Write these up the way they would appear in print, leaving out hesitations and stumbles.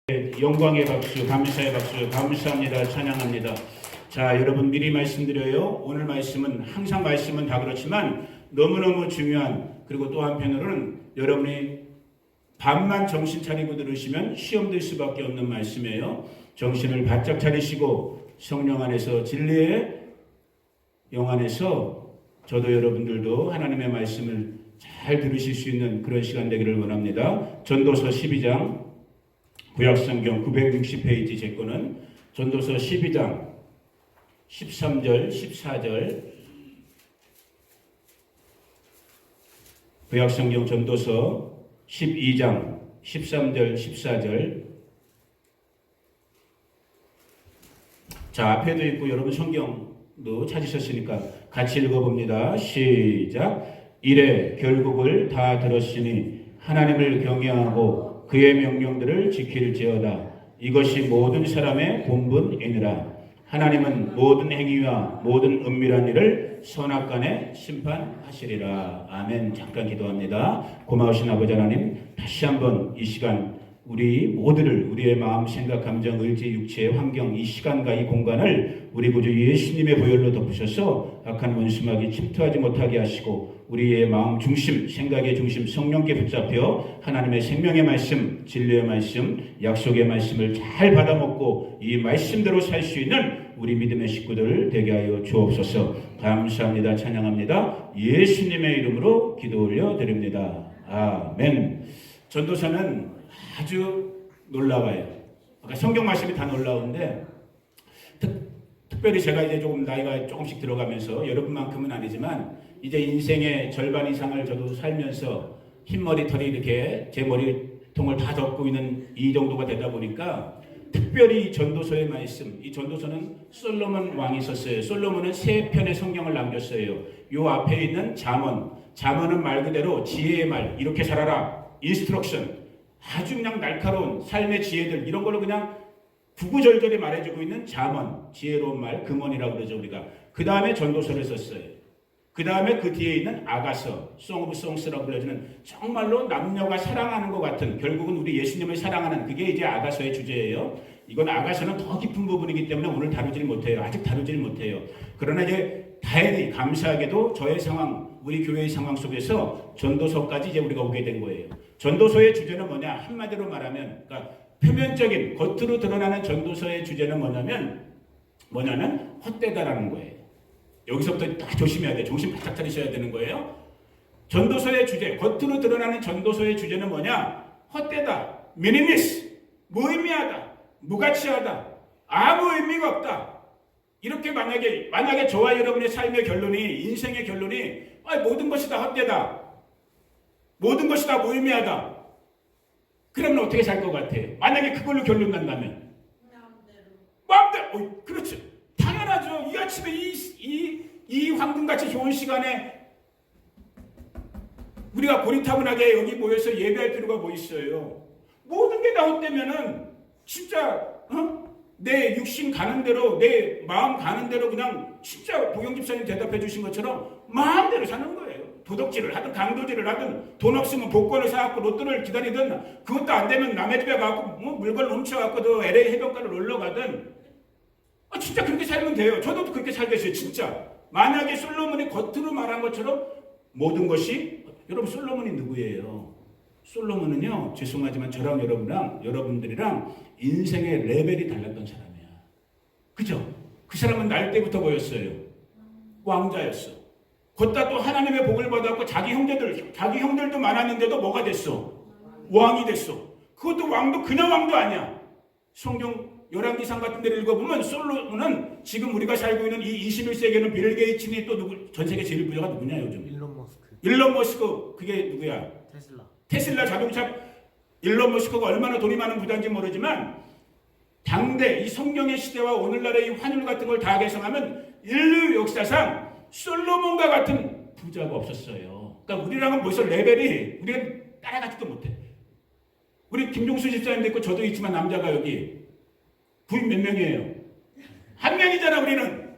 영광의 박수, 감사의 박수, 감사합니다. 찬양합니다. 자, 여러분 미리 말씀드려요. 오늘 말씀은 항상 말씀은 다 그렇지만 너무너무 중요한, 그리고 또 한편으로는 여러분이 밤만 정신 차리고 들으시면 시험 들 수밖에 없는 말씀이에요. 정신을 바짝 차리시고 성령 안에서 진리의 영 안에서 저도 여러분들도 하나님의 말씀을 잘 들으실 수 있는 그런 시간 되기를 원합니다. 전도서 12장 구약성경 960페이지 제 거는 전도서 12장 13절 14절, 구약성경 전도서 12장 13절 14절. 자, 앞에도 있고 여러분 성경도 찾으셨으니까 같이 읽어봅니다. 시작. 이래 결국을 다 들었으니 하나님을 경외하고 그의 명령들을 지킬지어다. 이것이 모든 사람의 본분이니라. 하나님은 모든 행위와 모든 은밀한 일을 선악간에 심판하시리라. 아멘. 잠깐 기도합니다. 고마우신 아버지 하나님, 다시 한번 이 시간 우리 모두를, 우리의 마음, 생각, 감정, 의지, 육체의 환경, 이 시간과 이 공간을 우리 구주 예수님의 보혈로 덮으셔서 악한 원수막이 침투하지 못하게 하시고 우리의 마음 중심, 생각의 중심 성령께 붙잡혀 하나님의 생명의 말씀, 진리의 말씀, 약속의 말씀을 잘 받아먹고 이 말씀대로 살 수 있는 우리 믿음의 식구들 되게 하여 주옵소서. 감사합니다. 찬양합니다. 예수님의 이름으로 기도 올려드립니다. 아멘. 전도서는 아주 놀라워요. 아까 성경 말씀이 다 놀라운데 특별히 제가 이제 조금 나이가 조금씩 들어가면서 여러분만큼은 아니지만 이제 인생의 절반 이상을 저도 살면서 흰머리털이 이렇게 제 머리통을 다 덮고 있는 이 정도가 되다 보니까 특별히 이 전도서의 말씀, 이 전도서는 솔로몬 왕이 썼어요. 솔로몬은 3편의 성경을 남겼어요. 요 앞에 있는 잠언은 말 그대로 지혜의 말, 이렇게 살아라, 인스트럭션, 아주 그냥 날카로운 삶의 지혜들, 이런 걸로 그냥 구구절절히 말해주고 있는 잠언, 지혜로운 말, 금언이라고 그러죠 우리가. 그 다음에 전도서를 썼어요. 그 다음에 그 뒤에 있는 아가서, 송 오브 송스라고 불려지는 정말로 남녀가 사랑하는 것 같은, 결국은 우리 예수님을 사랑하는, 그게 이제 아가서의 주제예요. 이건 아가서는 더 깊은 부분이기 때문에 오늘 다루질 못해요. 아직 다루질 못해요. 그러나 이제 다행히 감사하게도 저의 상황, 우리 교회의 상황 속에서 전도서까지 이제 우리가 오게 된 거예요. 전도서의 주제는 뭐냐? 한마디로 말하면, 그러니까 표면적인 겉으로 드러나는 전도서의 주제는 뭐냐면 헛되다라는 거예요. 여기서부터 딱 조심해야 돼. 정신 바짝 차리셔야 되는 거예요. 전도서의 주제, 겉으로 드러나는 전도서의 주제는 뭐냐? 헛되다, 미니미스, 무의미하다, 무가치하다, 아무 의미가 없다. 이렇게 만약에 저와 여러분의 삶의 결론이, 인생의 결론이 모든 것이 다 헛되다, 모든 것이 다 무의미하다, 그러면 어떻게 살 것 같아? 만약에 그걸로 결론 난다면 마음대로. 그렇죠. 당연하죠. 이 아침에 이 황금같이 좋은 시간에 우리가 고리타분하게 여기 모여서 예배할 필요가 뭐 있어요? 모든 게 다 헛되면은 진짜 내 육신 가는 대로, 내 마음 가는 대로 그냥 진짜 보경 집사님 대답해 주신 것처럼 마음대로 사는 거예요. 도덕질을 하든 강도질을 하든 돈 없으면 복권을 사갖고 로또를 기다리든, 그것도 안 되면 남의 집에 가고 물건 훔쳐갖고 LA 해변가를 놀러 가든, 진짜 그렇게 살면 돼요. 저도 그렇게 살겠어요. 진짜. 만약에 솔로몬이 겉으로 말한 것처럼 모든 것이, 여러분 솔로몬이 누구예요? 솔로몬은요, 죄송하지만 저랑 여러분들이랑 인생의 레벨이 달랐던 사람이야. 그죠? 그 사람은 날 때부터 뭐였어요? 왕자였어. 걷다 또 하나님의 복을 받았고 자기 형들도 많았는데도 뭐가 됐어? 왕이 됐어. 그것도 왕도 그냥 왕도 아니야. 성경 열왕기상 같은 데를 읽어보면 솔로몬은 지금 우리가 살고 있는 이 21세기에는 빌 게이츠니 또 누구, 전 세계 제일 부자가 누구냐 요즘? 일론 머스크. 그게 누구야? 테슬라 자동차. 일론 머스크가 얼마나 돈이 많은 부자인지 모르지만 당대 이 성경의 시대와 오늘날의 이 환율 같은 걸 다 계산하면 인류 역사상 솔로몬과 같은 부자가 없었어요. 그러니까 우리랑은 벌써 레벨이, 우리가 따라가지도 못해. 우리 김종수 집사님도 있고 저도 있지만 남자가 여기 부인 몇 명이에요? 한 명이잖아. 우리는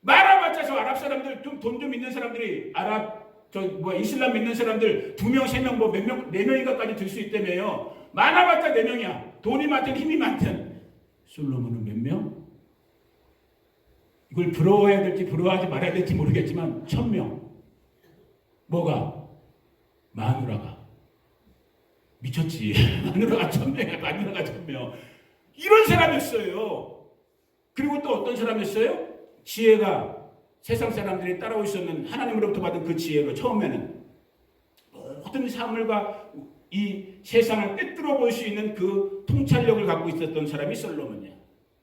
말아봤자 저 아랍 사람들, 좀 돈 좀 있는 사람들이 아랍 이슬람 믿는 사람들 2명, 3명, 몇 명, 4명인가까지 들 수 있다며요. 많아봤자 4명이야. 돈이 많든 힘이 많든. 솔로몬은 몇 명? 이걸 부러워해야 될지 부러워하지 말아야 될지 모르겠지만 1000명. 뭐가? 마누라가. 미쳤지. 마누라가 1000명이야. 마누라가 1000명. 이런 사람이었어요. 그리고 또 어떤 사람이었어요? 지혜가 세상 사람들이 따라올 수 없는 하나님으로부터 받은 그 지혜로 처음에는 모든 사물과 이 세상을 꿰뚫어 볼 수 있는 그 통찰력을 갖고 있었던 사람이 솔로몬이야.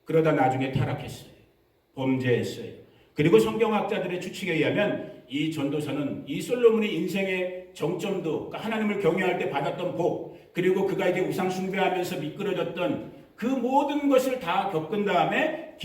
그러다 나중에 타락했어요. 범죄했어요. 그리고 성경학자들의 추측에 의하면 이 전도서는 이 솔로몬의 인생의 정점도, 그러니까 하나님을 경외할 때 받았던 복, 그리고 그가 이제 우상 숭배하면서 미끄러졌던 그 모든 것을 다 겪은 다음에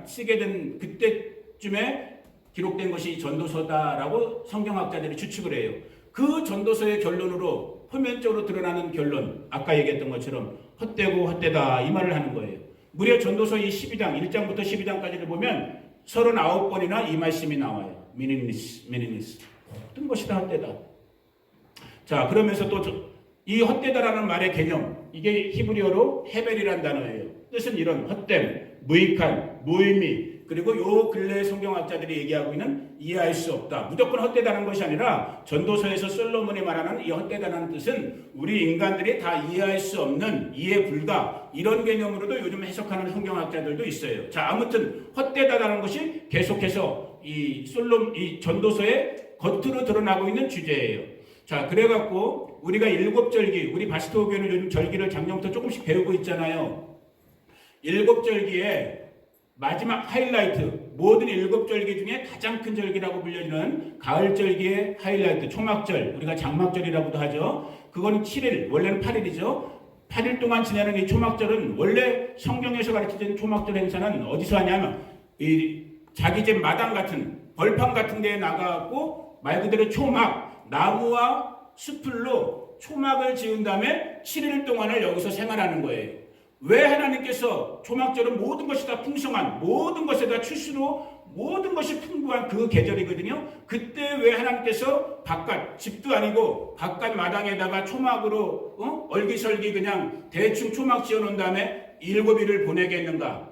쓰게 된 그때쯤에 기록된 것이 전도서다라고 성경학자들이 추측을 해요. 그 전도서의 결론으로 표면적으로 드러나는 결론, 아까 얘기했던 것처럼 헛되고 헛되다 이 말을 하는 거예요. 무려 전도서 이 12장, 1장부터 12장까지를 보면 39번이나 이 말씀이 나와요. meaningless. 모든 것이 다 헛되다. 자, 그러면서 또 이 헛되다라는 말의 개념, 이게 히브리어로 헤벨이란 단어예요. 뜻은 이런 헛됨, 무익한, 무의미, 그리고 요 근래 성경학자들이 얘기하고 있는 이해할 수 없다. 무조건 헛되다는 것이 아니라 전도서에서 솔로몬이 말하는 이 헛되다는 뜻은 우리 인간들이 다 이해할 수 없는, 이해 불가, 이런 개념으로도 요즘 해석하는 성경학자들도 있어요. 자, 아무튼 헛되다라는 것이 계속해서 이 전도서의 겉으로 드러나고 있는 주제예요. 자, 그래갖고 우리가 7절기, 우리 바스토교회는 요즘 절기를 작년부터 조금씩 배우고 있잖아요. 7절기에 마지막 하이라이트, 모든 7절기 중에 가장 큰 절기라고 불려지는 가을절기의 하이라이트, 초막절, 우리가 장막절이라고도 하죠. 그건 7일, 원래는 8일이죠. 8일 동안 지내는 이 초막절은 원래 성경에서 가르치는 초막절 행사는 어디서 하냐면 이 자기 집 마당 같은 벌판 같은 데에 나가고 말 그대로 초막, 나무와 숯불로 초막을 지은 다음에 7일 동안을 여기서 생활하는 거예요. 왜 하나님께서 초막절은 모든 것이 다 풍성한, 모든 것에 다 출수로 모든 것이 풍부한 그 계절이거든요. 그때 왜 하나님께서 바깥, 집도 아니고 바깥 마당에다가 초막으로 얼기설기 그냥 대충 초막 지어놓은 다음에 7일을 보내겠는가?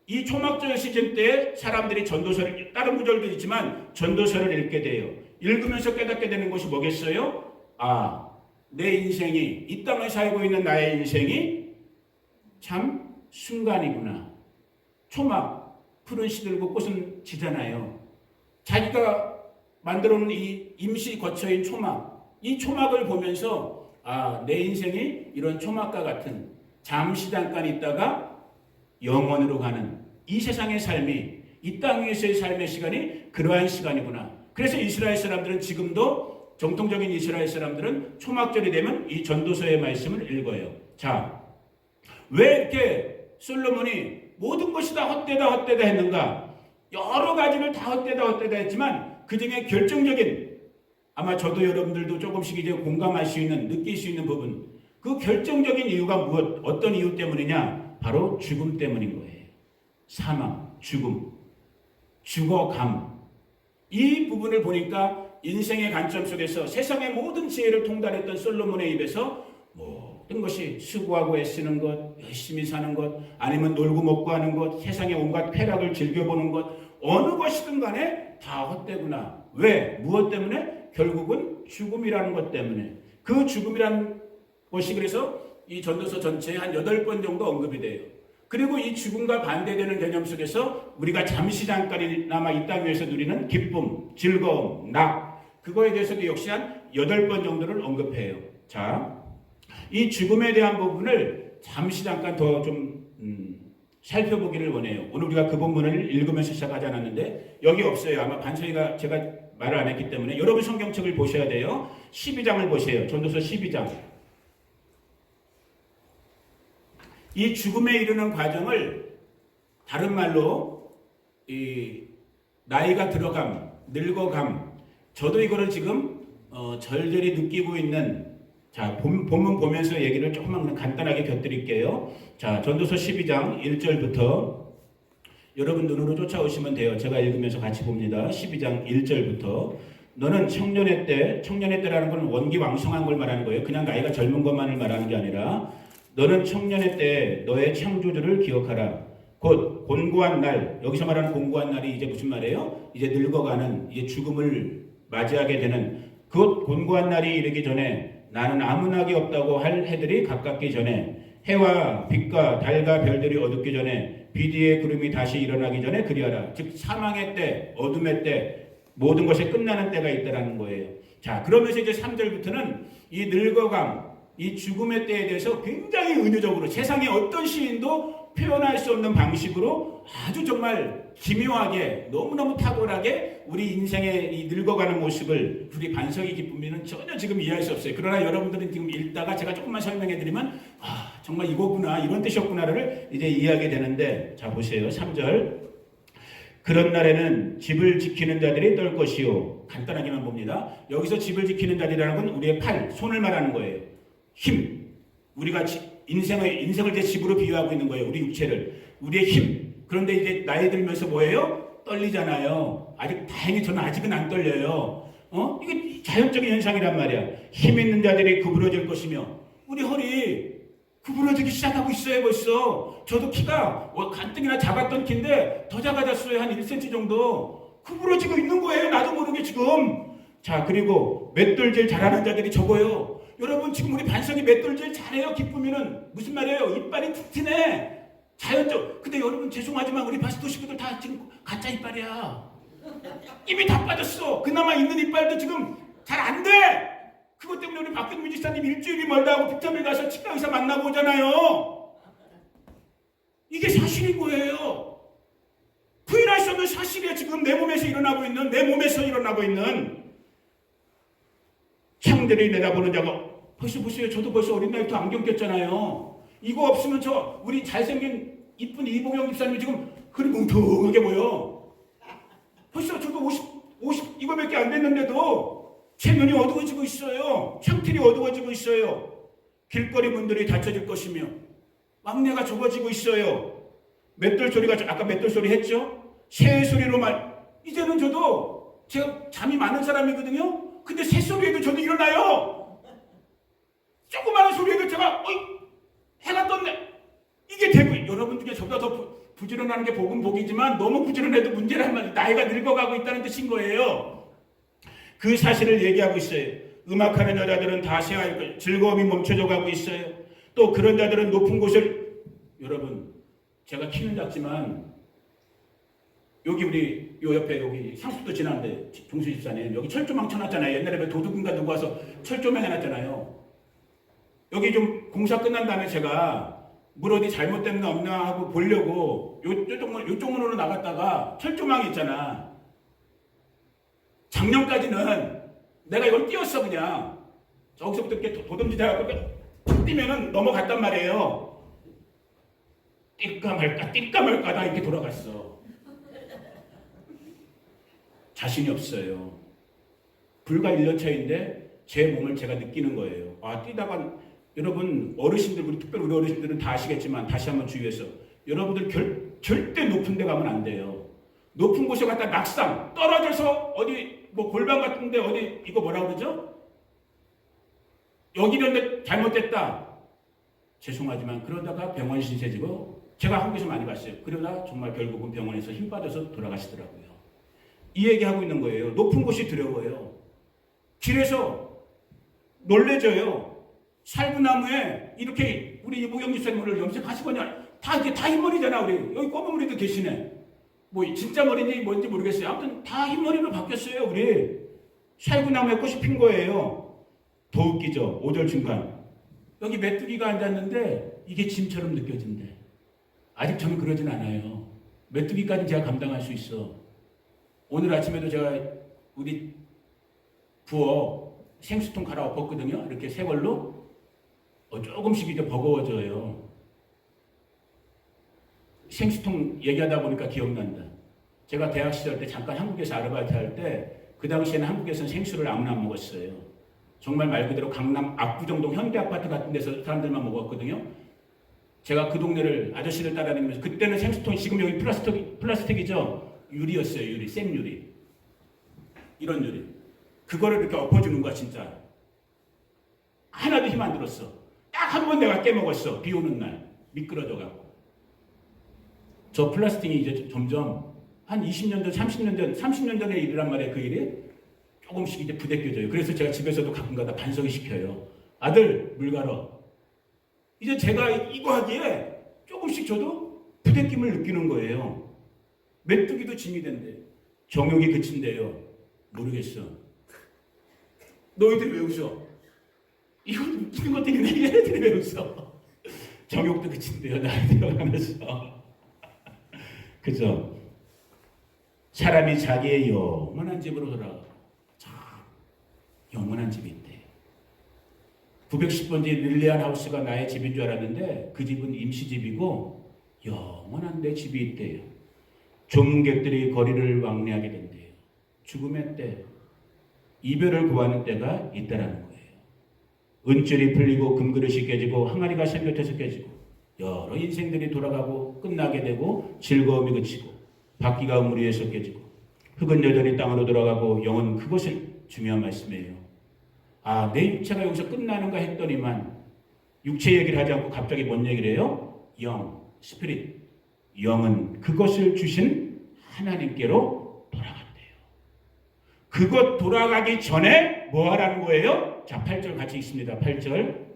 이 초막절 시즌 때 사람들이 전도서를, 다른 구절도 있지만 전도서를 읽게 돼요. 읽으면서 깨닫게 되는 것이 뭐겠어요? 아, 내 인생이, 이 땅을 살고 있는 나의 인생이 참 순간이구나. 초막, 푸른 시들고 꽃은 지잖아요. 자기가 만들어놓은 이 임시 거처인 초막, 이 초막을 보면서 아, 내 인생이 이런 초막과 같은 잠시 잠깐 있다가 영원으로 가는 이 세상의 삶이, 이 땅 위에서의 삶의 시간이 그러한 시간이구나. 그래서 이스라엘 사람들은 지금도, 정통적인 이스라엘 사람들은 초막절이 되면 이 전도서의 말씀을 읽어요. 자, 왜 이렇게 솔로몬이 모든 것이 다 헛되다 했는가? 여러 가지를 다 헛되다 했지만 그 중에 결정적인, 아마 저도 여러분들도 조금씩 이제 공감할 수 있는, 느낄 수 있는 부분, 그 결정적인 이유가 무엇, 어떤 이유 때문이냐? 바로 죽음 때문인 거예요. 사망, 죽음, 죽어감. 이 부분을 보니까 인생의 관점 속에서 세상의 모든 지혜를 통달했던 솔로몬의 입에서 모든 것이 수고하고 애쓰는 것, 열심히 사는 것, 아니면 놀고 먹고 하는 것, 세상의 온갖 쾌락을 즐겨보는 것, 어느 것이든 간에 다 헛되구나. 왜? 무엇 때문에? 결국은 죽음이라는 것 때문에. 그 죽음이라는 것이 그래서 이 전도서 전체에 한 8번 정도 언급이 돼요. 그리고 이 죽음과 반대되는 개념 속에서 우리가 잠시 잠깐이나마 이 땅 위에서 누리는 기쁨, 즐거움, 낙, 그거에 대해서도 역시 한 8번 정도를 언급해요. 자, 이 죽음에 대한 부분을 잠시 잠깐 더 좀 살펴보기를 원해요. 오늘 우리가 그 본문을 읽으면서 시작하지 않았는데 여기 없어요. 아마 반석이가 제가 말을 안 했기 때문에 여러분 성경책을 보셔야 돼요. 12장을 보세요. 전도서 12장. 이 죽음에 이르는 과정을 다른 말로 이 나이가 들어감, 늙어감, 저도 이거를 지금 절절히 느끼고 있는, 자, 본문 보면서 얘기를 조금만 간단하게 곁드릴게요. 자, 전도서 12장 1절부터 여러분 눈으로 쫓아오시면 돼요. 제가 읽으면서 같이 봅니다. 12장 1절부터 너는 청년의 때라는 건 원기왕성한 걸 말하는 거예요. 그냥 나이가 젊은 것만을 말하는 게 아니라 너는 청년의 때 너의 창조주를 기억하라. 곧 곤고한 날, 여기서 말하는 곤고한 날이 이제 무슨 말이에요? 이제 늙어가는, 이제 죽음을 맞이하게 되는 그 곤고한 날이 이르기 전에 나는 아무 낙이 없다고 할 해들이 가깝기 전에 해와 빛과 달과 별들이 어둡기 전에 비디의 구름이 다시 일어나기 전에 그리하라. 즉 사망의 때, 어둠의 때, 모든 것이 끝나는 때가 있다라는 거예요. 자, 그러면서 이제 3절부터는 이 늙어감, 이 죽음의 때에 대해서 굉장히 은유적으로 세상의 어떤 시인도 표현할 수 없는 방식으로 아주 정말 기묘하게 너무너무 탁월하게 우리 인생의 이 늙어가는 모습을 우리 반석이 기쁨이는 전혀 지금 이해할 수 없어요. 그러나 여러분들은 지금 읽다가 제가 조금만 설명해 드리면 정말 이거구나, 이런 뜻이었구나를 이제 이해하게 되는데, 자 보세요. 3절. 그런 날에는 집을 지키는 자들이 떨 것이요. 간단하게만 봅니다. 여기서 집을 지키는 자들이라는 건 우리의 팔, 손을 말하는 거예요. 힘. 우리가 인생을 제 집으로 비유하고 있는 거예요. 우리 육체를. 우리의 힘. 그런데 이제 나이 들면서 뭐예요? 떨리잖아요. 다행히 저는 아직은 안 떨려요. 이게 자연적인 현상이란 말이야. 힘 있는 자들이 구부러질 것이며, 우리 허리 구부러지기 시작하고 있어요, 벌써. 저도 키가 간뜩이나 작았던 키인데 더 작아졌어요. 한 1cm 정도. 구부러지고 있는 거예요. 나도 모르게 지금. 자, 그리고 맷돌질 잘하는 자들이 적어요. 여러분, 지금 우리 반석이 맷돌질 잘해요. 기쁘면은 무슨 말이에요? 이빨이 튼튼해. 자연적. 근데 여러분, 죄송하지만 우리 바스토 식구들 다 지금 가짜 이빨이야. 입이 다 빠졌어. 그나마 있는 이빨도 지금 잘 안 돼. 그것 때문에 우리 박근미 지사님 일주일이 멀다 하고 빅터에 가서 치과 의사 만나고 오잖아요. 이게 사실인 거예요. 부인할 수 없는 사실이에요. 지금 내 몸에서 일어나고 있는 창들이 내다보는 자가, 벌써 보세요. 저도 벌써 어린 나이부터 안경 꼈잖아요. 이거 없으면 우리 잘생긴 이쁜 이봉영 집사님이 지금 그리 뭉퉁하게 보여. 벌써 저도 50 이거밖에 안 됐는데도 체면이 어두워지고 있어요. 창틀이 어두워지고 있어요. 길거리 문들이 닫혀질 것이며 막내가 좁아지고 있어요. 맷돌 소리가, 아까 맷돌 소리 했죠? 새 소리로 이제는 저도, 제가 잠이 많은 사람이거든요. 근데 새 소리에도 저도 일어나요. 조그마한 소리에도 제가 해가 떴네. 이게 되고, 여러분 중에 저보다 더 부지런하는 게 복이지만 너무 부지런해도 문제란 말이에요. 나이가 늙어가고 있다는 뜻인 거예요. 그 사실을 얘기하고 있어요. 음악하는 여자들은 다 쇠하고 즐거움이 멈춰져 가고 있어요. 또 그런 자들은 높은 곳을, 여러분, 제가 키는 작지만 여기 우리 요 옆에 여기 상수도 지나는데 종수 집사님 여기 철조망 쳐놨잖아요. 옛날에 도둑인가 누구 와서 철조망 해놨잖아요. 여기 좀 공사 끝난 다음에 제가 물 어디 잘못됐나 없나 하고 보려고 요쪽 문으로 나갔다가 철조망이 있잖아. 작년까지는 내가 이걸 띄웠어. 그냥 저기서부터 이렇게 도듬지 해갖고 툭 뛰면은 넘어갔단 말이에요. 뛸까 말까 다 이렇게 돌아갔어. 자신이 없어요. 불과 1년 차인데 제 몸을 제가 느끼는 거예요. 뛰다가, 여러분 어르신들, 특별히 우리 어르신들은 다 아시겠지만 다시 한번 주의해서, 여러분들 절대 높은 데 가면 안 돼요. 높은 곳에 갔다 낙상 떨어져서 어디 골반 같은데 어디 이거 뭐라 그러죠? 여기는 잘못됐다. 죄송하지만 그러다가 병원 신세지고, 제가 한국에서 많이 봤어요. 그러다 정말 결국은 병원에서 힘 빠져서 돌아가시더라고요. 이 얘기하고 있는 거예요. 높은 곳이 두려워요. 길에서 놀래져요. 살구나무에 이렇게 우리 이보경 집사님을 염색하시거냐, 다 흰머리잖아. 우리 여기 검은 머리도 계시네. 진짜 머리인지 뭔지 모르겠어요. 아무튼 다 흰머리로 바뀌었어요. 우리 살구나무에 꽃이 핀 거예요. 더 웃기죠. 5절 중간 여기 메뚜기가 앉았는데 이게 짐처럼 느껴진대. 아직 저는 그러진 않아요. 메뚜기까지 제가 감당할 수 있어. 오늘 아침에도 제가 우리 부엌 생수통 갈아엎었거든요. 이렇게 세월로 조금씩 이제 버거워져요. 생수통 얘기하다 보니까 기억난다. 제가 대학 시절 때 잠깐 한국에서 아르바이트 할 때, 그 당시에는 한국에서는 생수를 아무나 안 먹었어요. 정말 말 그대로 강남 압구정동 현대아파트 같은 데서 사람들만 먹었거든요. 제가 그 동네를 아저씨를 따라다니면서, 그때는 생수통이 지금 여기 플라스틱이죠? 유리였어요. 유리, 생유리. 이런 유리. 그거를 이렇게 엎어주는 거야 진짜. 하나도 힘 안 들었어. 딱 한 번 내가 깨먹었어. 비 오는 날 미끄러져갖고. 저 플라스틱이 이제 점점 한 20년 전, 30년 전, 30년 전의 일이란 말이에요. 그 일이 조금씩 이제 부대껴져요. 그래서 제가 집에서도 가끔가다 반성을 시켜요. 아들 물 갈아. 이제 제가 이거 하기에 조금씩 저도 부대낌을 느끼는 거예요. 메뚜기도 짐이 된대. 정욕이 그친대요. 모르겠어. 너희들 왜 웃어? 이거 웃기는 것도 있는데 얘네들이 왜 웃어? 정욕도 그친대요. 나이 들어가면서. 그죠? 사람이 자기의 영원한 집으로 돌아가. 참 영원한 집이 있대. 910번지 릴리안 하우스가 나의 집인 줄 알았는데 그 집은 임시집이고 영원한 내 집이 있대요. 조문객들이 거리를 왕래하게 된대요. 죽음의 때, 이별을 구하는 때가 있다라는 거예요. 은줄이 풀리고 금그릇이 깨지고 항아리가 생곁에서 깨지고 여러 인생들이 돌아가고 끝나게 되고 즐거움이 그치고 바퀴가 우물 위에서 깨지고 흙은 여전히 땅으로 돌아가고 영은 그것을 중요한 말씀이에요. 아, 내 육체가 여기서 끝나는가 했더니만 육체 얘기를 하지 않고 갑자기 뭔 얘기를 해요? 영, 스피릿. 영은 그것을 주신 하나님께로 돌아간대요. 그것 돌아가기 전에 뭐 하라는 거예요? 자, 8절 같이 읽습니다. 8절.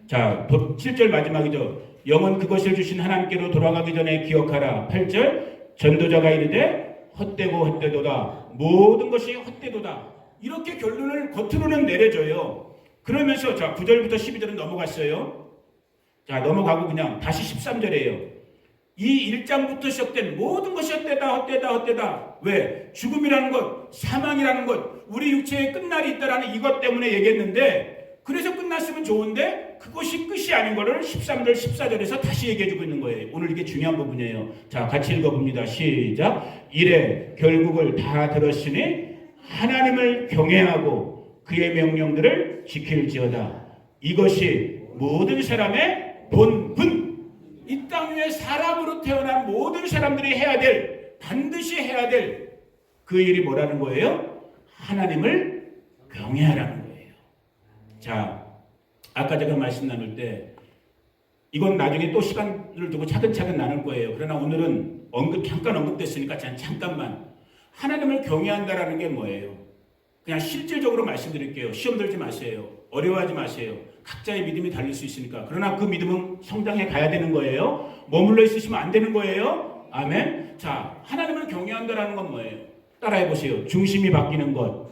자, 7절 마지막이죠. 영은 그것을 주신 하나님께로 돌아가기 전에 기억하라. 8절. 전도자가 이르되 헛되고 헛되도다. 모든 것이 헛되도다. 이렇게 결론을 겉으로는 내려줘요. 그러면서 자, 9절부터 12절은 넘어갔어요. 자, 넘어가고 그냥 다시 13절이에요. 이 1장부터 시작된 모든 것이 헛되다, 헛되다, 헛되다. 왜? 죽음이라는 것, 사망이라는 것, 우리 육체의 끝날이 있다라는 이것 때문에 얘기했는데, 그래서 끝났으면 좋은데 그것이 끝이 아닌 거를 13절, 14절에서 다시 얘기해주고 있는 거예요. 오늘 이게 중요한 부분이에요. 자, 같이 읽어봅니다. 시작. 이래 결국을 다 들었으니 하나님을 경외하고 그의 명령들을 지킬지어다. 이것이 모든 사람의 본분. 이 땅 위에 사람으로 태어난 모든 사람들이 해야 될, 반드시 해야 될 그 일이 뭐라는 거예요? 하나님을 경외하라는 거예요. 자, 아까 제가 말씀 나눌 때 이건 나중에 또 시간을 두고 차근차근 나눌 거예요. 그러나 오늘은 잠깐 언급됐으니까 잠깐만. 하나님을 경외한다라는 게 뭐예요? 그냥 실질적으로 말씀드릴게요. 시험 들지 마세요. 어려워하지 마세요. 각자의 믿음이 달릴 수 있으니까. 그러나 그 믿음은 성장해 가야 되는 거예요. 머물러 있으시면 안 되는 거예요. 아멘. 자, 하나님을 경외한다라는 건 뭐예요? 따라해 보세요. 중심이 바뀌는 것.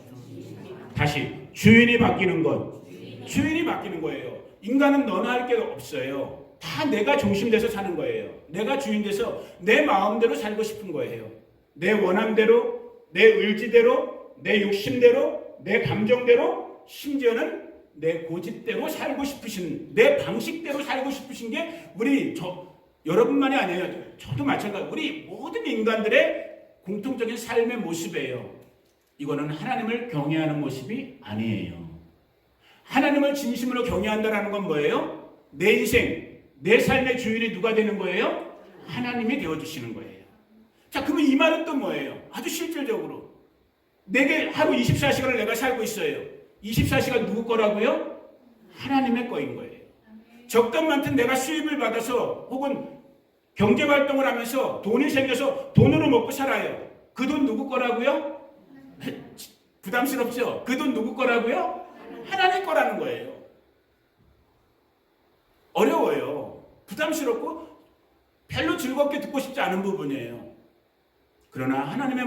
다시 주인이 바뀌는 것. 주인이 바뀌는 거예요. 인간은 너나 할 게 없어요. 다 내가 중심돼서 사는 거예요. 내가 주인 돼서 내 마음대로 살고 싶은 거예요. 내 원함대로, 내 의지대로, 내 욕심대로, 내 감정대로, 심지어는 내 고집대로 살고 싶으신, 내 방식대로 살고 싶으신 게 여러분만이 아니에요. 저도 마찬가지로 우리 모든 인간들의 공통적인 삶의 모습이에요. 이거는 하나님을 경외하는 모습이 아니에요. 하나님을 진심으로 경외한다는 건 뭐예요? 내 인생, 내 삶의 주인이 누가 되는 거예요? 하나님이 되어주시는 거예요. 자, 그러면 이 말은 또 뭐예요? 아주 실질적으로 내게 하루 24시간을 내가 살고 있어요. 24시간 누구 거라고요? 하나님의 거인 거예요. 적던 많든 내가 수입을 받아서 혹은 경제활동을 하면서 돈이 생겨서 돈으로 먹고 살아요. 그 돈 누구 거라고요? 부담스럽죠? 그 돈 누구 거라고요? 하나님 거라는 거예요. 어려워요. 부담스럽고 별로 즐겁게 듣고 싶지 않은 부분이에요. 그러나 하나님의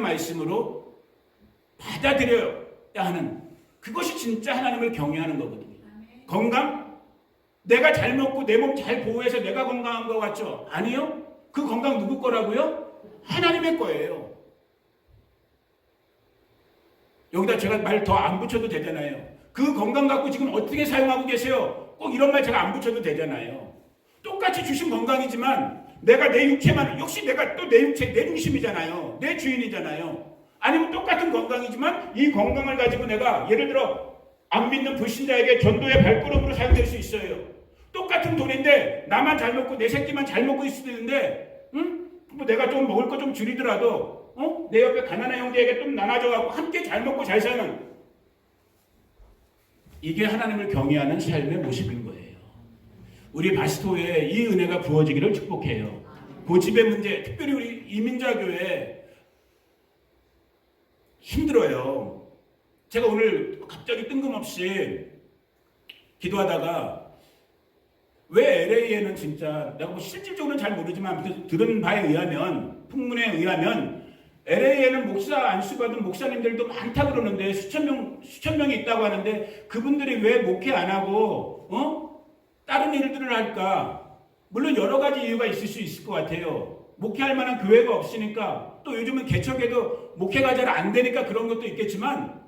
말씀으로 받아들여야 하는, 그것이 진짜 하나님을 경외하는 거거든요. 건강? 내가 잘 먹고 내 몸 잘 보호해서 내가 건강한 것 같죠? 아니요. 그 건강 누구 거라고요? 하나님의 거예요. 여기다 제가 말 더 안 붙여도 되잖아요. 그 건강 갖고 지금 어떻게 사용하고 계세요? 꼭 이런 말 제가 안 붙여도 되잖아요. 똑같이 주신 건강이지만 내가 내 육체만, 역시 내가 또 내 육체, 내 중심이잖아요. 내 주인이잖아요. 아니면 똑같은 건강이지만 이 건강을 가지고 내가 예를 들어 안 믿는 불신자에게 전도의 발걸음으로 사용될 수 있어요. 똑같은 돈인데 나만 잘 먹고 내 새끼만 잘 먹고 있을 수 있는데 뭐 내가 좀 먹을 거 좀 줄이더라도 내 옆에 가난한 형제에게 좀 나눠줘갖고 함께 잘 먹고 잘 사는, 이게 하나님을 경외하는 삶의 모습인 거예요. 우리 바스토에 이 은혜가 부어지기를 축복해요. 고집의 문제, 특별히 우리 이민자교회 힘들어요. 제가 오늘 갑자기 뜬금없이 기도하다가 왜 LA에는 진짜 내가 뭐 실질적으로는 잘 모르지만 들은 바에 의하면, 풍문에 의하면 LA에는 목사 안수받은 목사님들도 많다 그러는데 수천 명이 있다고 하는데 그분들이 왜 목회 안 하고 다른 일들을 할까? 물론 여러 가지 이유가 있을 수 있을 것 같아요. 목회할 만한 교회가 없으니까, 또 요즘은 개척해도 목회가 잘 안 되니까 그런 것도 있겠지만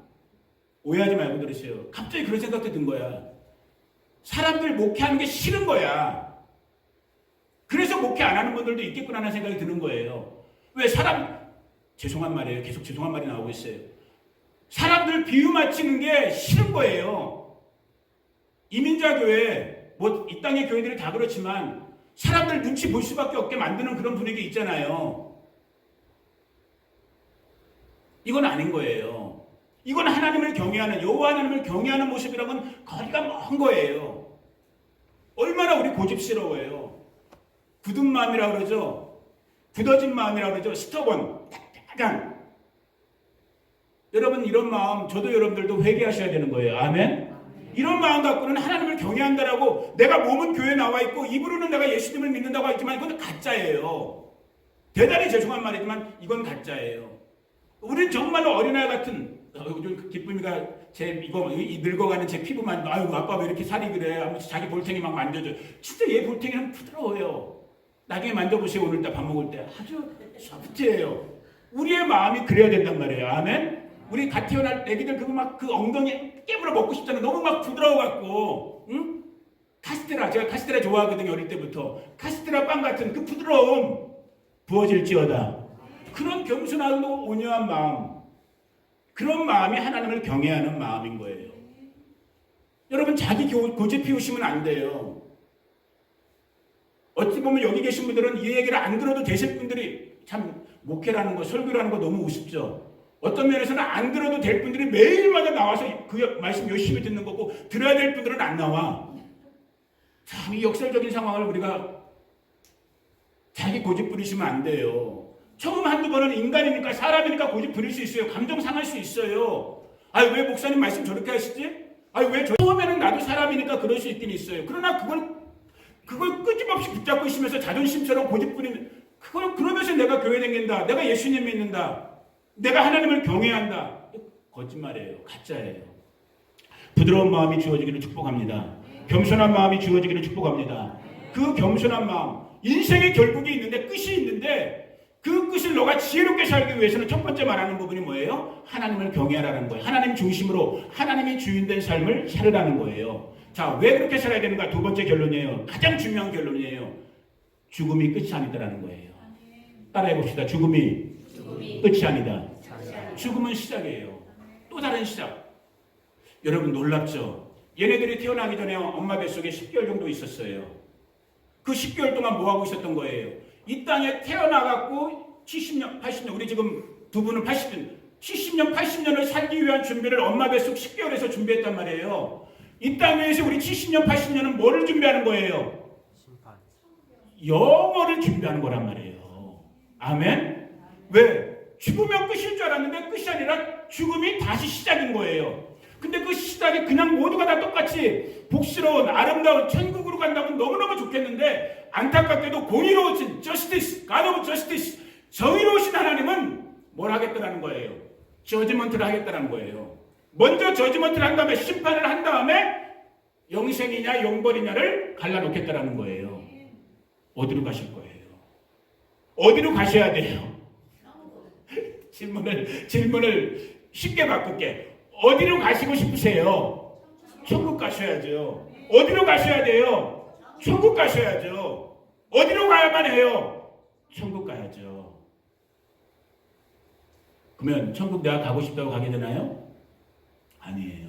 오해하지 말고 들으세요. 갑자기 그런 생각도 든 거야. 사람들 목회하는 게 싫은 거야. 그래서 목회 안 하는 분들도 있겠구나 하는 생각이 드는 거예요. 왜 죄송한 말이에요. 계속 죄송한 말이 나오고 있어요. 사람들 비유 맞추는 게 싫은 거예요. 이민자교회, 이 땅의 교회들이 다 그렇지만 사람들 눈치 볼 수밖에 없게 만드는 그런 분위기 있잖아요. 이건 아닌 거예요. 이건 하나님을 경외하는, 여호와 하나님을 경외하는 모습이라고는 거리가 먼 거예요. 얼마나 우리 고집스러워요. 굳은 마음이라고 그러죠. 굳어진 마음이라고 그러죠. 스터번, 약간. 여러분, 이런 마음, 저도 여러분들도 회개하셔야 되는 거예요. 아멘? 이런 마음 갖고는 하나님을 경외한다라고, 내가 몸은 교회에 나와 있고 입으로는 내가 예수님을 믿는다고 했지만 이건 가짜예요. 대단히 죄송한 말이지만 이건 가짜예요. 우린 정말로 어린아이 같은, 요즘 기쁨이가 이 늙어가는 제 피부만, 아유 아빠 왜 이렇게 살이 그래 하면서 자기 볼탱이 막 만져줘. 진짜 얘 볼탱이는 부드러워요. 나중에 만져보세요. 오늘 밥 먹을 때 아주 소프트해요. 우리의 마음이 그래야 된단 말이에요. 아멘? 우리 갓 태어날 애기들 그거 막 그 엉덩이 깨물어 먹고 싶잖아요. 너무 막 부드러워갖고, 응? 카스테라, 제가 카스테라 좋아하거든요. 어릴 때부터. 카스테라 빵 같은 그 부드러움 부어질지어다. 그런 겸손하고 온유한 마음, 그런 마음이 하나님을 경외하는 마음인 거예요. 여러분, 자기 고집 피우시면 안 돼요. 어찌 보면 여기 계신 분들은 이 얘기를 안 들어도 되실 분들이, 참 목회라는 거, 설교라는 거 너무 우습죠. 어떤 면에서는 안 들어도 될 분들이 매일마다 나와서 그 말씀 열심히 듣는 거고, 들어야 될 분들은 안 나와. 참 이 역설적인 상황을 우리가 자기 고집 부리시면 안 돼요. 처음 한두 번은 인간이니까, 사람이니까 고집 부릴 수 있어요. 감정 상할 수 있어요. 아니 왜 목사님 말씀 저렇게 하시지? 아니 왜 처음에는 나도 사람이니까 그럴 수 있긴 있어요. 그러나 그걸 끄집없이 붙잡고 있으면서 자존심처럼 고집 부리면, 그러면서 내가 교회 다닌다, 내가 예수님 믿는다, 내가 하나님을 경외한다, 거짓말이에요. 가짜예요. 부드러운 마음이 주어지기를 축복합니다. 겸손한 마음이 주어지기를 축복합니다. 그 겸손한 마음, 인생의 결국이 있는데, 끝이 있는데, 그 끝을 너가 지혜롭게 살기 위해서는 첫 번째 말하는 부분이 뭐예요? 하나님을 경외하라는 거예요. 하나님 중심으로 하나님이 주인된 삶을 살으라는 거예요. 자, 왜 그렇게 살아야 되는가? 두 번째 결론이에요. 가장 중요한 결론이에요. 죽음이 끝이 아니다라는 거예요. 따라해 봅시다. 죽음이 끝이 아니다. 죽음은 시작이에요. 또 다른 시작. 여러분 놀랍죠? 얘네들이 태어나기 전에 엄마 뱃속에 10개월 정도 있었어요. 그 10개월 동안 뭐 하고 있었던 거예요? 이 땅에 태어나갖고 70년, 80년, 우리 지금 두 분은 80년, 70년, 80년을 살기 위한 준비를 엄마 뱃속 10개월에서 준비했단 말이에요. 이 땅에서 우리 70년, 80년은 뭐를 준비하는 거예요? 심판. 영어를 준비하는 거란 말이에요. 아멘? 왜? 죽으면 끝일 줄 알았는데 끝이 아니라 죽음이 다시 시작인 거예요. 근데 그 시작이 그냥 모두가 다 똑같이 복스러운 아름다운 천국으로 간다면 너무너무 좋겠는데, 안타깝게도 공의로우신 justice, God of justice, 정의로우신 하나님은 뭘 하겠다는 거예요? 저지먼트를 하겠다는 거예요. 먼저 저지먼트를 한 다음에, 심판을 한 다음에 영생이냐 영벌이냐를 갈라놓겠다는 거예요. 어디로 가실 거예요? 어디로 가셔야 돼요? 질문을 쉽게 바꿀게. 어디로 가시고 싶으세요? 천국 가셔야죠. 어디로 가셔야 돼요? 천국 가셔야죠. 어디로 가야만 해요? 천국 가야죠. 그러면 천국 내가 가고 싶다고 가게 되나요? 아니에요.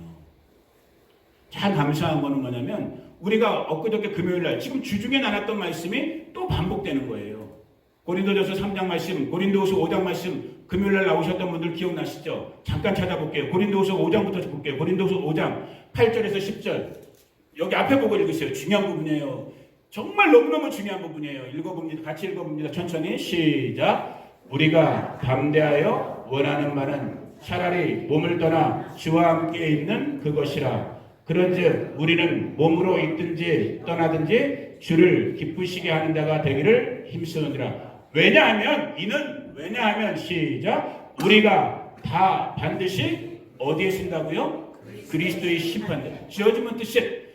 참 감사한 거는 뭐냐면, 우리가 엊그저께 금요일날 지금 주중에 나눴던 말씀이 또 반복되는 거예요. 고린도전서 3장 말씀, 고린도후서 5장 말씀 금요일날 나오셨던 분들 기억나시죠? 잠깐 찾아볼게요. 고린도후서 5장부터 볼게요. 고린도후서 5장 8절에서 10절. 여기 앞에 보고 읽으세요. 중요한 부분이에요. 정말 너무너무 중요한 부분이에요. 읽어봅니다. 같이 읽어봅니다. 천천히 시작. 우리가 담대하여 원하는 바는 차라리 몸을 떠나 주와 함께 있는 그것이라. 그런즉 우리는 몸으로 있든지 떠나든지 주를 기쁘시게 하는 자가 되기를 힘쓰느니라. 왜냐하면 시작. 우리가 다 반드시 어디에 쓴다고요? 그리스도의 심판대. 저지먼트 셋.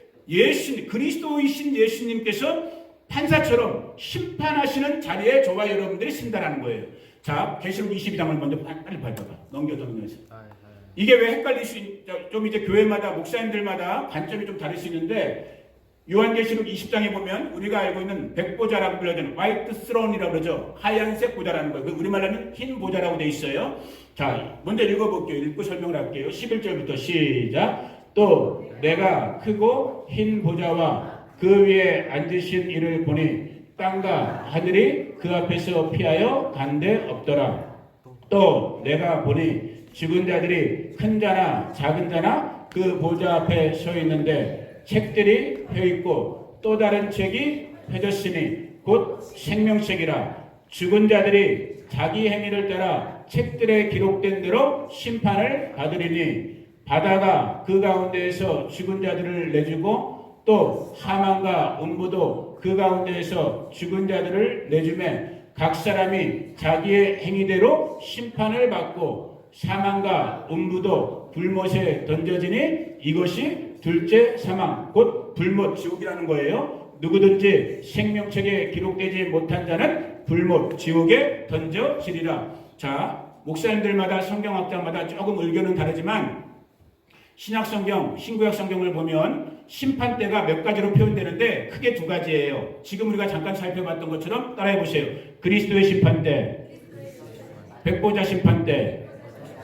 그리스도이신 예수님께서 판사처럼 심판하시는 자리에 저와 여러분들이 쓴다라는 거예요. 자, 계시록 22장을 먼저 빨리 밟아봐. 넘겨서. 이게 왜 헷갈릴 수 좀 이제 교회마다 목사님들마다 관점이 좀 다를 수 있는데, 요한계시록 20장에 보면 우리가 알고 있는 백보자라고 불려지는 화이트 스론이라고 그러죠. 하얀색 보자라는 거예요. 우리말로는 흰 보자라고 돼 있어요. 자, 먼저 읽어볼게요. 읽고 설명을 할게요. 11절부터 시작. 또 내가 크고 흰 보자와 그 위에 앉으신 이를 보니 땅과 하늘이 그 앞에서 피하여 간데 없더라. 또 내가 보니 죽은 자들이 큰 자나 작은 자나 그 보좌 앞에 서 있는데 책들이 펴있고 또 다른 책이 펴졌으니 곧 생명책이라. 죽은 자들이 자기 행위를 따라 책들에 기록된 대로 심판을 받으리니 바다가 그 가운데에서 죽은 자들을 내주고 또 사망과 음부도 그 가운데에서 죽은 자들을 내주매 각 사람이 자기의 행위대로 심판을 받고 사망과 음부도 불못에 던져지니 이것이 둘째 사망 곧 불못 지옥이라는 거예요. 누구든지 생명책에 기록되지 못한 자는 불못 지옥에 던져지리라. 자, 목사님들마다 성경학자마다 조금 의견은 다르지만 신약성경, 신구약성경을 보면 심판대가 몇 가지로 표현되는데 크게 두 가지예요. 지금 우리가 잠깐 살펴봤던 것처럼 따라해보세요. 그리스도의 심판대, 백보자 심판대,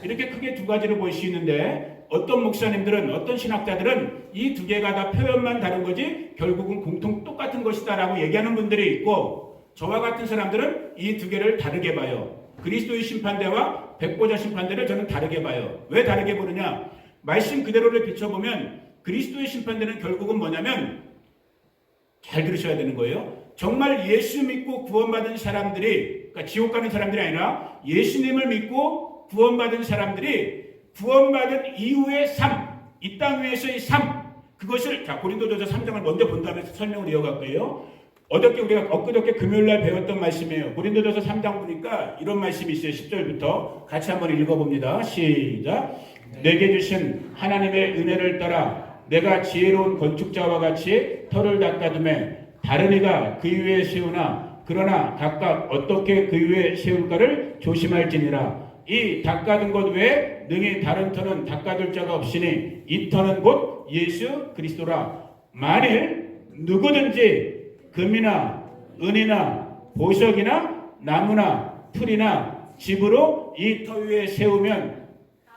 이렇게 크게 두 가지로 볼 수 있는데 어떤 목사님들은, 어떤 신학자들은 이 두 개가 다 표현만 다른 거지 결국은 공통 똑같은 것이다 라고 얘기하는 분들이 있고, 저와 같은 사람들은 이 두 개를 다르게 봐요. 그리스도의 심판대와 백보자 심판대를 저는 다르게 봐요. 왜 다르게 보느냐? 말씀 그대로를 비춰보면 그리스도의 심판대는 결국은 뭐냐면, 잘 들으셔야 되는 거예요. 정말 예수 믿고 구원받은 사람들이, 그러니까 지옥 가는 사람들이 아니라 예수님을 믿고 구원받은 사람들이 구원받은 이후의 삶, 이 땅 위에서의 삶, 그것을, 자, 고린도전서 3장을 먼저 본 다음에 설명을 이어갈 거예요. 우리가 엊그저께 금요일날 배웠던 말씀이에요. 고린도전서 3장 보니까 이런 말씀이 있어요. 10절부터 같이 한번 읽어봅니다. 시작. 내게 주신 하나님의 은혜를 따라 내가 지혜로운 건축자와 같이 터를 닦아두매 다른 이가 그 위에 세우나 그러나 각각 어떻게 그 위에 세울까를 조심할지니라. 이 닦아둔 것 외에 능히 다른 터는 닦아둘 자가 없으니 이 터는 곧 예수 그리스도라. 만일 누구든지 금이나 은이나 보석이나 나무나 풀이나 집으로 이 터 위에 세우면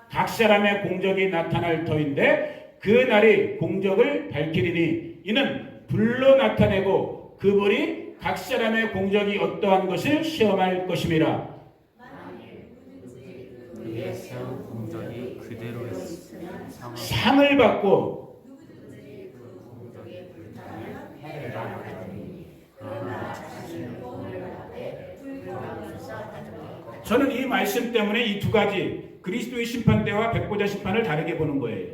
각 사람의 공적이 나타날 터인데 그 날이 공적을 밝히리니 이는 불로 나타내고 그분이 각 사람의 공적이 어떠한 것을 시험할 것임이라. 그의 세운 공적이 그대로 있으면 상을 받고 해를 받으니 그러나 자신의 공을 받되 불구하면서 저는 이 말씀 때문에 이 두 가지 그리스도의 심판대와 백보자 심판을 다르게 보는 거예요.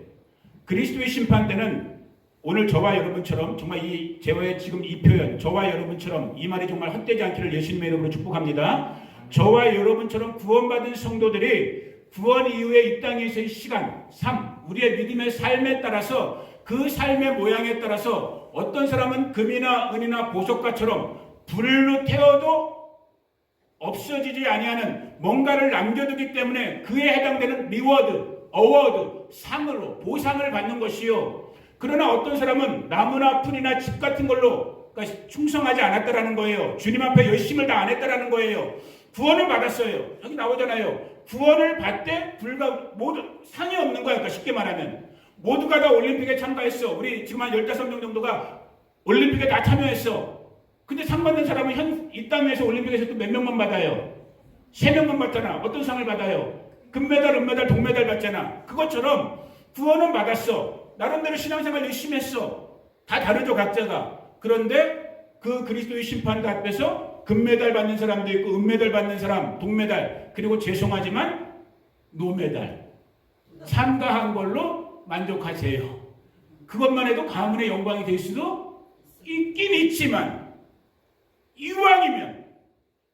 그리스도의 심판대는 오늘 저와 여러분처럼 정말 제와의 지금 이 표현, 저와 여러분처럼 이 말이 정말 헛되지 않기를 예수님의 이름으로 축복합니다. 저와 여러분처럼 구원받은 성도들이 구원 이후에 이 땅에서의 시간, 삶, 우리의 믿음의 삶에 따라서 그 삶의 모양에 따라서 어떤 사람은 금이나 은이나 보석과처럼 불로 태워도 없어지지 아니하는 뭔가를 남겨두기 때문에 그에 해당되는 리워드, 어워드, 상으로 보상을 받는 것이요. 그러나 어떤 사람은 나무나 풀이나 집 같은 걸로 그러니까 충성하지 않았다라는 거예요. 주님 앞에 열심을 다 안 했다라는 거예요. 구원을 받았어요. 여기 나오잖아요. 구원을 받되 모두 상이 없는 거야. 그러니까 쉽게 말하면 모두가 다 올림픽에 참가했어. 우리 지금 한 15명 정도가 올림픽에 다 참여했어. 근데 상 받는 사람은 이 땅에서 올림픽에서 또 몇 명만 받아요? 3명만 받잖아. 어떤 상을 받아요? 금메달, 은메달, 동메달 받잖아. 그것처럼 구원은 받았어. 나름대로 신앙생활 열심히 했어. 다 다르죠, 각자가. 그런데 그 그리스도의 심판 앞에서 금메달 받는 사람도 있고 은메달 받는 사람, 동메달, 그리고 죄송하지만 노메달, 참가한 걸로 만족하세요. 그것만 해도 가문의 영광이 될 수도 있긴 있지만 이왕이면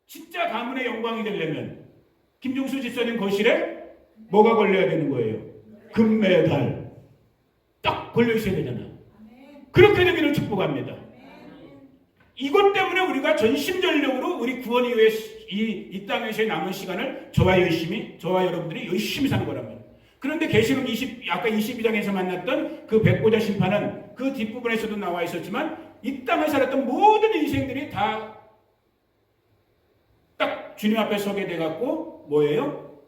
진짜 가문의 영광이 되려면 김종수 집사님 거실에 뭐가 걸려야 되는 거예요? 금메달 딱 걸려 있어야 되잖아. 그렇게 되기를 축복합니다. 이것 때문에 우리가 전심전력으로 우리 구원 이후에 이 땅에서의 남은 시간을 저와 여러분들이 열심히 사는 거랍니다. 그런데 계시록 아까 22장에서 만났던 그 백보자 심판은 그 뒷부분에서도 나와 있었지만 이 땅을 살았던 모든 인생들이 다 딱 주님 앞에 서게 돼갖고 뭐예요?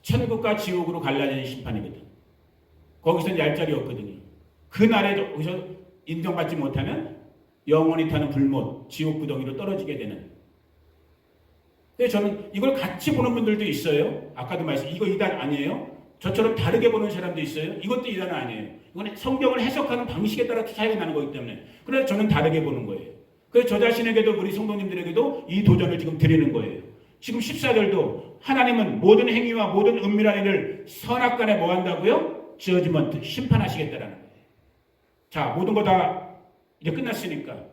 천국과 지옥으로 갈라지는 심판이거든. 거기서는 얄짤이 없거든요. 그날에 거기서 인정받지 못하면 영원히 타는 불못, 지옥 구덩이로 떨어지게 되는. 근데 저는 이걸 같이 보는 분들도 있어요. 아까도 말했어요. 이거 이단 아니에요? 저처럼 다르게 보는 사람도 있어요. 이것도 이단은 아니에요. 이건 성경을 해석하는 방식에 따라 차이가 나는 거기 때문에. 그래서 저는 다르게 보는 거예요. 그래서 저 자신에게도 우리 성도님들에게도 이 도전을 지금 드리는 거예요. 지금 14절도 하나님은 모든 행위와 모든 은밀한 일을 선악간에 뭐 한다고요? 저지먼트, 심판하시겠다라는 거예요. 자, 모든 거 다 이제 끝났으니까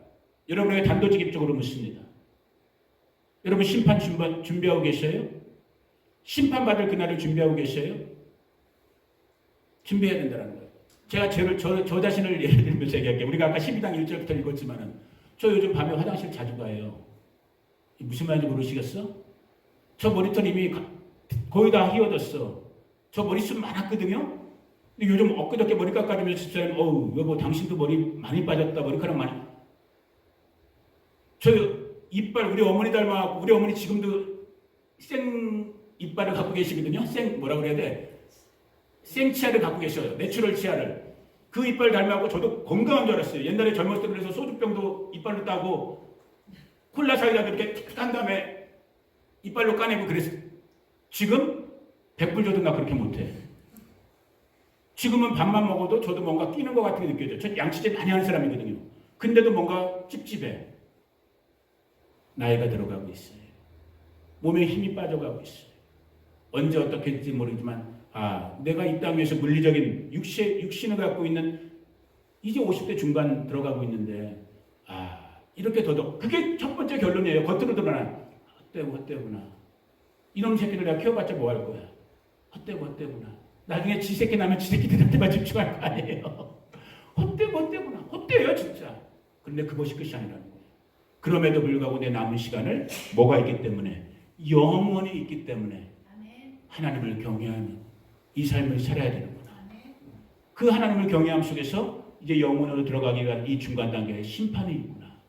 여러분에게 단도직입적으로 묻습니다. 여러분 심판 준비하고 계셔요? 심판받을 그날을 준비하고 계셔요? 준비해야 된다는 거예요. 제가 저 자신을 예를 들면서 얘기할게요. 우리가 아까 12장 1절부터 읽었지만은 저 요즘 밤에 화장실 자주 가요. 무슨 말인지 모르시겠어? 저 머리털 이미 거의 다 휘어졌어. 저 머리숱 많았거든요. 근데 요즘 엊그저께 머리 깎아주면 집사님, 어우 여보 당신도 머리 많이 빠졌다. 머리카락 많이. 저 이빨 우리 어머니 닮아갖고 우리 어머니 지금도 생 이빨을 갖고 계시거든요. 뭐라 그래야 돼? 생치아를 갖고 계셔요. 내추럴 치아를. 그 이빨 닮아갖고 저도 건강한 줄 알았어요. 옛날에 젊었을 때 그래서 소주병도 이빨로 따고 콜라 사이다도 이렇게 탁한 다음에 이빨로 까내고 그랬어요. 지금 100불 줘도 나 그렇게 못해. 지금은 밥만 먹어도 저도 뭔가 끼는 것 같은 게 느껴져요. 저 양치질 많이 하는 사람이거든요. 근데도 뭔가 찝찝해. 나이가 들어가고 있어요. 몸에 힘이 빠져가고 있어요. 언제 어떻게 될지 모르지만 내가 이 땅에서 물리적인 육신을 갖고 있는 이제 50대 중반 들어가고 있는데 이렇게 더더 그게 첫 번째 결론이에요. 겉으로 드러난 헛되구나. 이놈 새끼들 내가 키워봤자 뭐 할 거야. 헛되구나. 나중에 지 새끼 나면 지 새끼들한테만 집중할 거 아니에요. 헛되구나. 헛되요 진짜. 그런데 그것이 끝이 아니라는 거예요. 그럼에도 불구하고 내 남은 시간을 뭐가 있기 때문에 영원히 있기 때문에 하나님을 경외하는 이 삶을 살아야 되는구나. 그 하나님을 경외함 속에서 이제 영원으로 들어가기 위한 이 중간 단계의 심판이 있구나.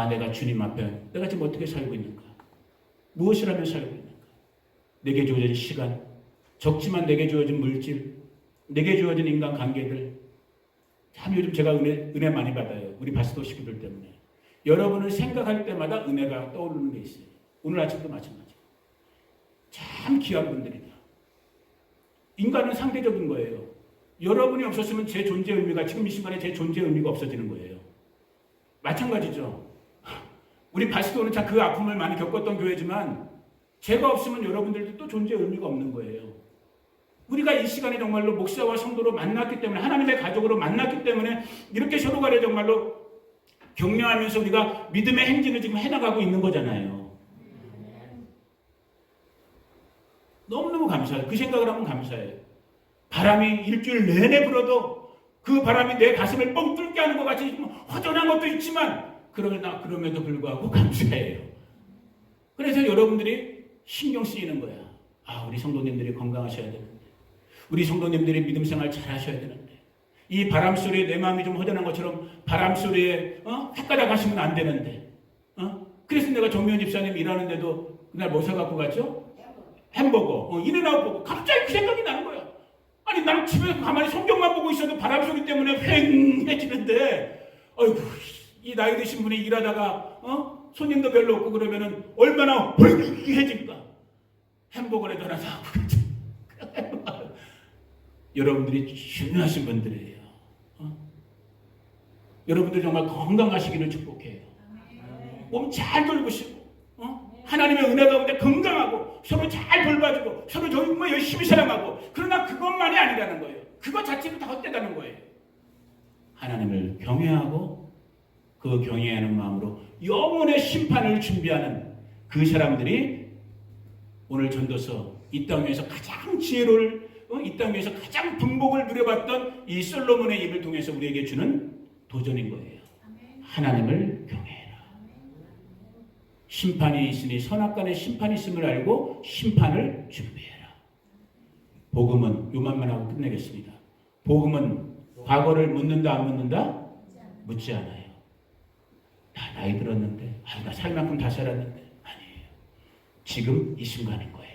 내가 주님 앞에 내가 지금 어떻게 살고 있는가? 무엇을 하며 살고 있는가? 내게 주어진 시간, 적지만 내게 주어진 물질, 내게 주어진 인간관계들. 참 요즘 제가 은혜 많이 받아요. 우리 바스도 식구들 때문에. 여러분을 생각할 때마다 은혜가 떠오르는 게 있어요. 오늘 아침도 마찬가지. 참 귀한 분들이다. 인간은 상대적인 거예요. 여러분이 없었으면 제 존재 의미가 지금 이 순간에 제 존재 의미가 없어지는 거예요. 마찬가지죠. 우리 바스도는 참 그 아픔을 많이 겪었던 교회지만 제가 없으면 여러분들도 또 존재 의미가 없는 거예요. 우리가 이 시간에 정말로 목사와 성도로 만났기 때문에 하나님의 가족으로 만났기 때문에 이렇게 서로 간에 정말로 격려하면서 우리가 믿음의 행진을 지금 해나가고 있는 거잖아요. 너무너무 감사해요. 그 생각을 하면 감사해요. 바람이 일주일 내내 불어도 그 바람이 내 가슴을 뻥 뚫게 하는 것 같이 허전한 것도 있지만 그럼에도 불구하고 감사해요. 그래서 여러분들이 신경 쓰이는 거야. 우리 성도님들이 건강하셔야 되는데 우리 성도님들이 믿음 생활 잘 하셔야 되는데 이 바람 소리에 내 마음이 좀 허전한 것처럼 바람 소리에 헷가닥 하시면 안 되는데 그래서 내가 정미연 집사님 일하는데도 그날 뭐 사갖고 갔죠? 햄버거 인앤아웃 보고 갑자기 그 생각이 나는 거야. 아니 나는 집에서 가만히 성경만 보고 있어도 바람 소리 때문에 휑해지는데 아이고 이 나이 드신 분이 일하다가 손님도 별로 없고 그러면은 얼마나 벌겋해집니까? 햄버거라도 하나 사고 여러분들이 중요하신 분들이에요. 여러분들 정말 건강하시기를 축복해요. 몸 잘 돌보시고 하나님의 은혜 가운데 건강하고 서로 잘 돌봐주고 서로 정말 열심히 사랑하고, 그러나 그것만이 아니라는 거예요. 그것 자체도 다 헛되다는 거예요. 하나님을 경외하고 그 경외하는 마음으로 영혼의 심판을 준비하는 그 사람들이 오늘 전도서 이 땅 위에서 가장 지혜로울, 이 땅 위에서 가장 분복을 누려봤던 이 솔로몬의 입을 통해서 우리에게 주는 도전인 거예요. 하나님을 경외해라. 심판이 있으니 선악간에 심판이 있음을 알고 심판을 준비해라. 복음은 요만만 하고 끝내겠습니다. 복음은 과거를 묻는다 안 묻는다? 묻지 않아요. 나 나이 들었는데, 나 살 만큼 다 살았는데, 아니에요. 지금 이 순간인 거예요.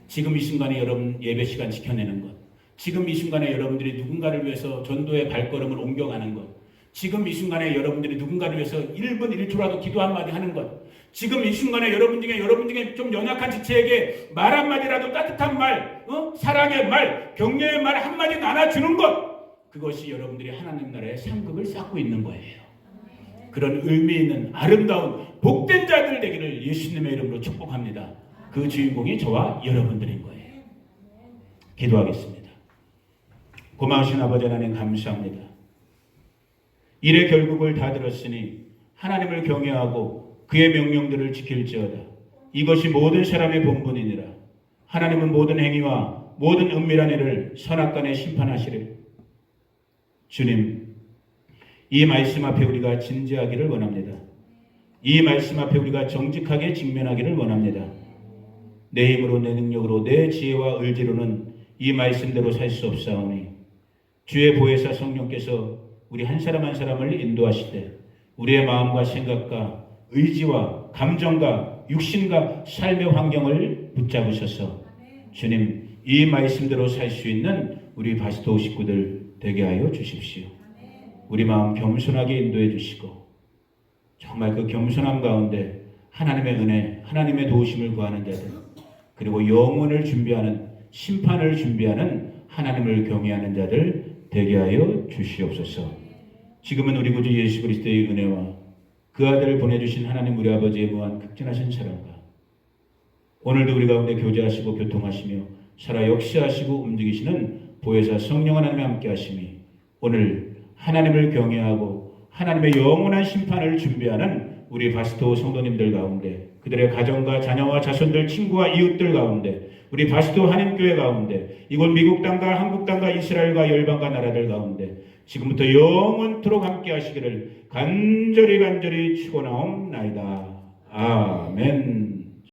지금 이 순간에 여러분 예배 시간 지켜내는 것, 지금 이 순간에 여러분들이 누군가를 위해서 전도의 발걸음을 옮겨가는 것, 지금 이 순간에 여러분들이 누군가를 위해서 1분 1초라도 기도 한마디 하는 것, 지금 이 순간에 여러분 중에 좀 연약한 지체에게 말 한마디라도 따뜻한 말, 사랑의 말, 격려의 말 한마디 나눠주는 것, 그것이 여러분들이 하나님 나라의 상급을 쌓고 있는 거예요. 그런 의미 있는 아름다운 복된 자들 되기를 예수님의 이름으로 축복합니다. 그 주인공이 저와 여러분들인 거예요. 기도하겠습니다. 고마우신 아버지 하나님 감사합니다. 일의 결국을 다 들었으니 하나님을 경외하고 그의 명령들을 지킬지어다. 이것이 모든 사람의 본분이니라. 하나님은 모든 행위와 모든 은밀한 일을 선악간에 심판하시리라. 주님, 이 말씀 앞에 우리가 진지하기를 원합니다. 이 말씀 앞에 우리가 정직하게 직면하기를 원합니다. 내 힘으로, 내 능력으로, 내 지혜와 의지로는 이 말씀대로 살 수 없사오니 주의 보혜사 성령께서 우리 한 사람 한 사람을 인도하시되 우리의 마음과 생각과 의지와 감정과 육신과 삶의 환경을 붙잡으셔서 주님, 이 말씀대로 살 수 있는 우리 바스토 식구들 되게 하여 주십시오. 우리 마음 겸손하게 인도해 주시고 정말 그 겸손함 가운데 하나님의 은혜, 하나님의 도우심을 구하는 자들, 그리고 영혼을 준비하는, 심판을 준비하는 하나님을 경외하는 자들 되게 하여 주시옵소서. 지금은 우리 구주 예수 그리스도의 은혜와 그 아들을 보내주신 하나님 우리 아버지의 무한 극진하신 사랑과 오늘도 우리 가운데 교제하시고 교통하시며 살아 역사하시고 움직이시는 보혜사 성령 하나님과 함께 하심이 오늘 하나님을 경외하고 하나님의 영원한 심판을 준비하는 우리 바스토 성도님들 가운데, 그들의 가정과 자녀와 자손들, 친구와 이웃들 가운데, 우리 바스토 한인교회 가운데, 이곳 미국 땅과 한국 땅과 이스라엘과 열방과 나라들 가운데 지금부터 영원토록 함께 하시기를 간절히 축원하옵나이다. 아멘.